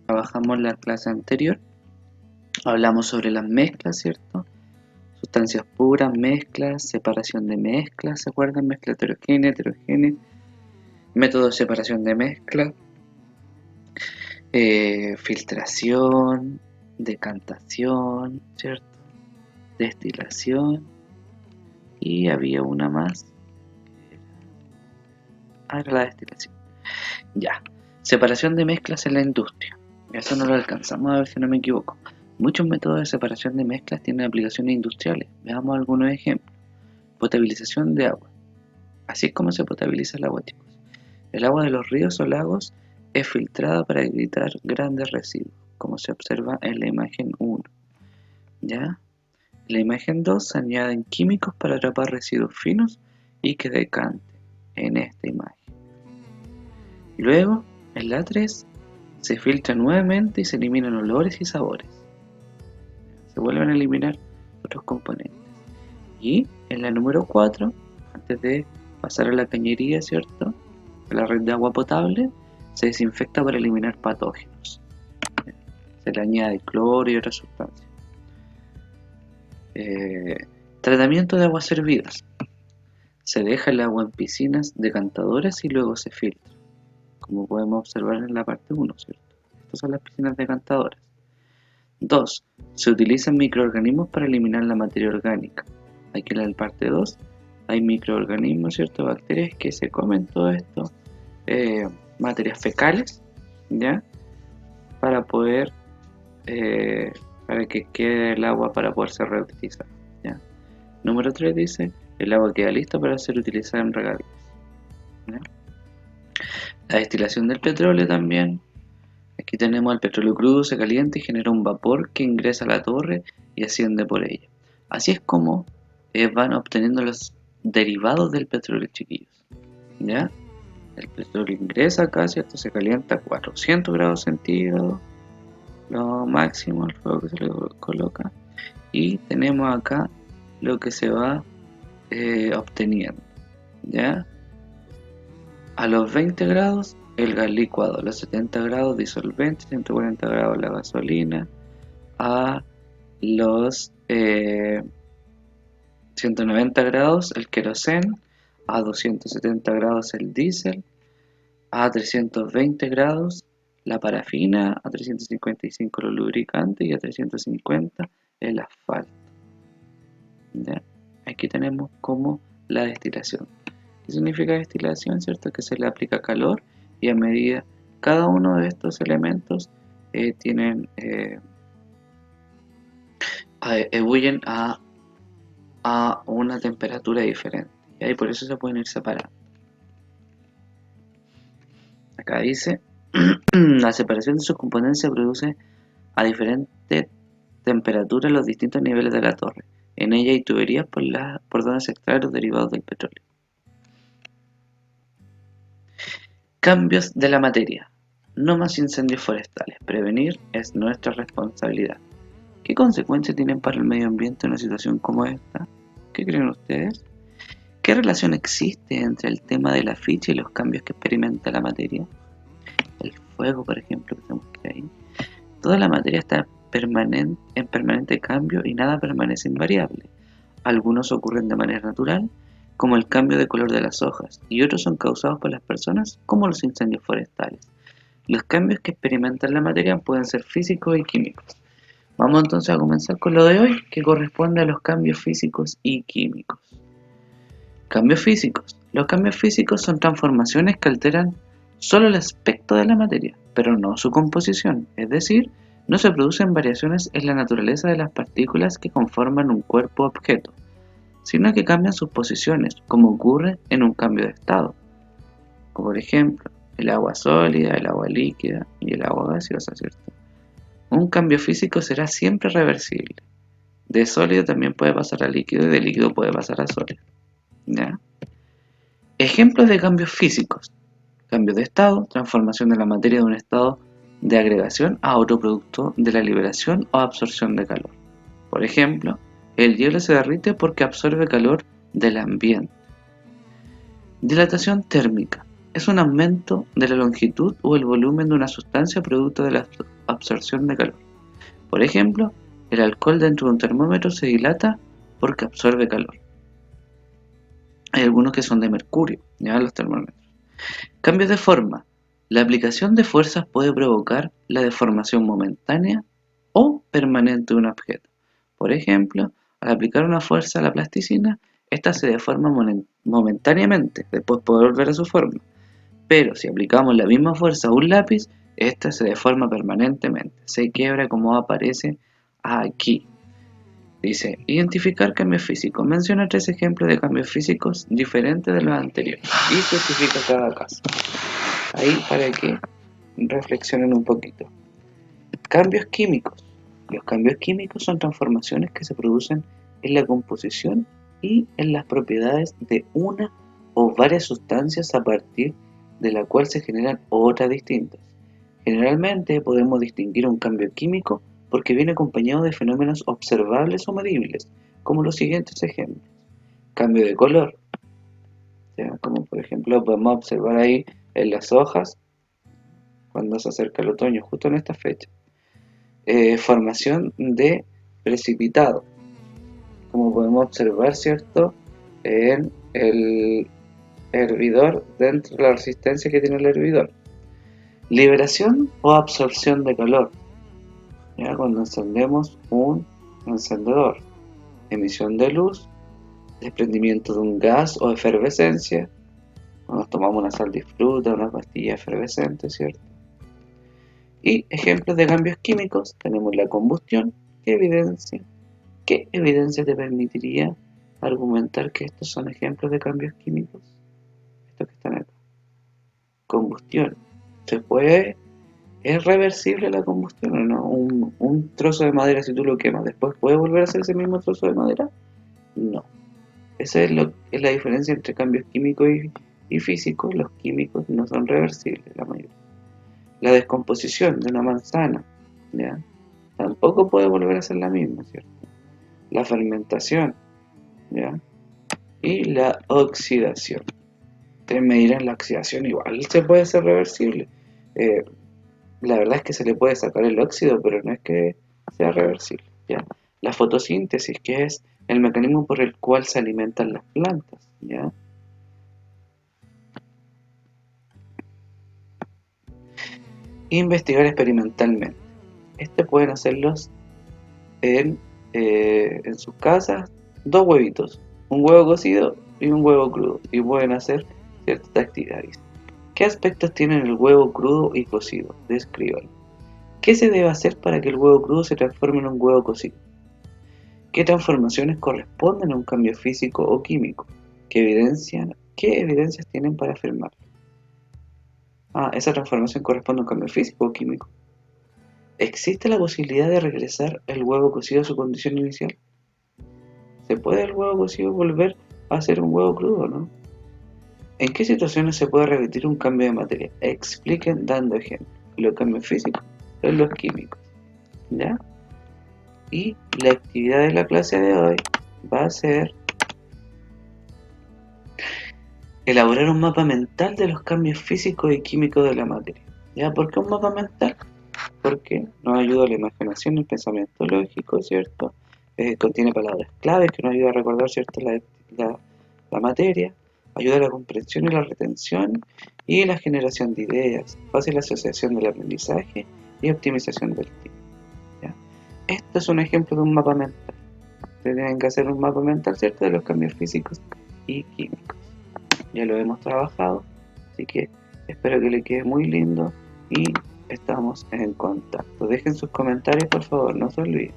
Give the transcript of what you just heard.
Trabajamos la clase anterior, hablamos sobre las mezclas, ¿cierto? Sustancias puras, mezclas, separación de mezclas, ¿se acuerdan? Mezcla heterogénea, método de separación de mezcla, filtración, decantación, ¿cierto? Destilación, y había una más, era la destilación. Ya, separación de mezclas en la industria. Eso no lo alcanzamos a ver si no me equivoco. Muchos métodos de separación de mezclas tienen aplicaciones industriales. Veamos algunos ejemplos. Potabilización de agua. Así es como se potabiliza el agua, chicos. El agua de los ríos o lagos es filtrada para evitar grandes residuos, como se observa en la imagen 1. ¿Ya? En la imagen 2 se añaden químicos para atrapar residuos finos y que decanten en esta imagen. Luego, en la 3, se filtra nuevamente y se eliminan olores y sabores. Se vuelven a eliminar otros componentes. Y en la número 4, antes de pasar a la cañería, ¿cierto? A la red de agua potable, se desinfecta para eliminar patógenos. Se le añade cloro y otras sustancias. Tratamiento de aguas servidas. Se deja el agua en piscinas decantadoras y luego se filtra, como podemos observar en la parte 1, ¿cierto? Estas son las piscinas decantadoras. 2. Se utilizan microorganismos para eliminar la materia orgánica. Aquí en la parte 2 hay microorganismos, ¿cierto? Bacterias que se comen todo esto, materias fecales, ¿ya? Para poder, para que quede el agua para poder ser reutilizada, ¿ya? Número 3 dice, el agua queda lista para ser utilizada en regadíos, ¿ya? La destilación del petróleo también. Aquí tenemos el petróleo crudo, se calienta y genera un vapor que ingresa a la torre y asciende por ella. Así es como van obteniendo los derivados del petróleo, chiquillos. ¿Ya? El petróleo ingresa acá, ¿cierto? Se calienta a 400 grados centígrados, lo máximo al fuego que se le coloca. Y tenemos acá lo que se va obteniendo. ¿Ya? A los 20 grados el gas licuado, a los 70 grados disolvente, 140 grados la gasolina, a los 190 grados el queroseno, a 270 grados el diésel, a 320 grados la parafina, a 355 los lubricantes y a 350 el asfalto. ¿Ya? Aquí tenemos como la destilación. ¿Qué significa destilación? ¿Cierto? Que se le aplica calor y a medida cada uno de estos elementos ebullen a una temperatura diferente, ¿ya? Y por eso se pueden ir separando. Acá dice, la separación de sus componentes se produce a diferentes temperaturas en los distintos niveles de la torre. En ella hay tuberías por donde se extraen los derivados del petróleo. Cambios de la materia. No más incendios forestales. Prevenir es nuestra responsabilidad. ¿Qué consecuencias tienen para el medio ambiente una situación como esta? ¿Qué creen ustedes? ¿Qué relación existe entre el tema de la ficha y los cambios que experimenta la materia? El fuego, por ejemplo, que tenemos que ahí. Toda la materia está en permanente cambio y nada permanece invariable. Algunos ocurren de manera natural, como el cambio de color de las hojas, y otros son causados por las personas, como los incendios forestales. Los cambios que experimenta la materia pueden ser físicos y químicos. Vamos entonces a comenzar con lo de hoy, que corresponde a los cambios físicos y químicos. Cambios físicos. Los cambios físicos son transformaciones que alteran solo el aspecto de la materia, pero no su composición, es decir, no se producen variaciones en la naturaleza de las partículas que conforman un cuerpo objeto, sino que cambian sus posiciones, como ocurre en un cambio de estado, como por ejemplo el agua sólida, el agua líquida y el agua gaseosa, ¿cierto? Un cambio físico será siempre reversible. De sólido también puede pasar a líquido y de líquido puede pasar a sólido, ¿ya? Ejemplos de cambios físicos. Cambio de estado, transformación de la materia de un estado de agregación a otro producto de la liberación o absorción de calor. Por ejemplo, el hielo se derrite porque absorbe calor del ambiente. Dilatación térmica. Es un aumento de la longitud o el volumen de una sustancia producto de la absorción de calor. Por ejemplo, el alcohol dentro de un termómetro se dilata porque absorbe calor. Hay algunos que son de mercurio, ya los termómetros. Cambios de forma. La aplicación de fuerzas puede provocar la deformación momentánea o permanente de un objeto. Por ejemplo, al aplicar una fuerza a la plasticina, esta se deforma momentáneamente, después puede volver a su forma. Pero si aplicamos la misma fuerza a un lápiz, esta se deforma permanentemente, se quiebra como aparece aquí. Dice, identificar cambios físicos. Menciona 3 ejemplos de cambios físicos diferentes de los anteriores y justifica cada caso. Ahí para que reflexionen un poquito. Cambios químicos. Los cambios químicos son transformaciones que se producen en la composición y en las propiedades de una o varias sustancias a partir de la cual se generan otras distintas. Generalmente podemos distinguir un cambio químico porque viene acompañado de fenómenos observables o medibles, como los siguientes ejemplos. Cambio de color, ¿ya? Como por ejemplo podemos observar ahí en las hojas cuando se acerca el otoño, justo en esta fecha. Formación de precipitado, como podemos observar, ¿cierto? En el hervidor, dentro de la resistencia que tiene el hervidor. Liberación o absorción de calor, ¿ya? Cuando encendemos un encendedor. Emisión de luz, desprendimiento de un gas o efervescencia, cuando tomamos una sal de fruta, una pastilla efervescente, ¿cierto? Y ejemplos de cambios químicos, tenemos la combustión. ¿Qué evidencia te permitiría argumentar que estos son ejemplos de cambios químicos? Estos que están acá. Combustión. ¿Es reversible la combustión o no? Un trozo de madera, si tú lo quemas, ¿después puede volver a ser ese mismo trozo de madera? No. Esa es la diferencia entre cambios químicos y físicos. Los químicos no son reversibles, la mayoría. La descomposición de una manzana, ¿ya? Tampoco puede volver a ser la misma, ¿cierto? La fermentación, ¿ya? Y la oxidación. Ustedes me dirán, la oxidación igual se puede ser reversible. La verdad es que se le puede sacar el óxido, pero no es que sea reversible, ¿ya? La fotosíntesis, que es el mecanismo por el cual se alimentan las plantas, ¿ya? Investigar experimentalmente. Pueden hacerlos en sus casas, 2 huevitos, un huevo cocido y un huevo crudo, y pueden hacer ciertas actividades. ¿Qué aspectos tienen el huevo crudo y cocido? Descríbalo. ¿Qué se debe hacer para que el huevo crudo se transforme en un huevo cocido? ¿Qué transformaciones corresponden a un cambio físico o químico? ¿Qué evidencias tienen para afirmarlo? Esa transformación corresponde a un cambio físico o químico. ¿Existe la posibilidad de regresar el huevo cocido a su condición inicial? ¿Se puede el huevo cocido volver a ser un huevo crudo, no? ¿En qué situaciones se puede repetir un cambio de materia? Expliquen dando ejemplos. Los cambios físicos son los químicos, ¿ya? Y la actividad de la clase de hoy va a ser elaborar un mapa mental de los cambios físicos y químicos de la materia. ¿Ya? ¿Por qué un mapa mental? Porque nos ayuda a la imaginación, el pensamiento lógico, ¿cierto? Contiene palabras claves que nos ayuda a recordar, ¿cierto? La materia, ayuda a la comprensión y la retención y la generación de ideas, fácil asociación del aprendizaje y optimización del tiempo, ¿ya? Esto es un ejemplo de un mapa mental. Ustedes tienen que hacer un mapa mental, ¿cierto? De los cambios físicos y químicos. Ya lo hemos trabajado, así que espero que le quede muy lindo y estamos en contacto. Dejen sus comentarios, por favor, no se olviden.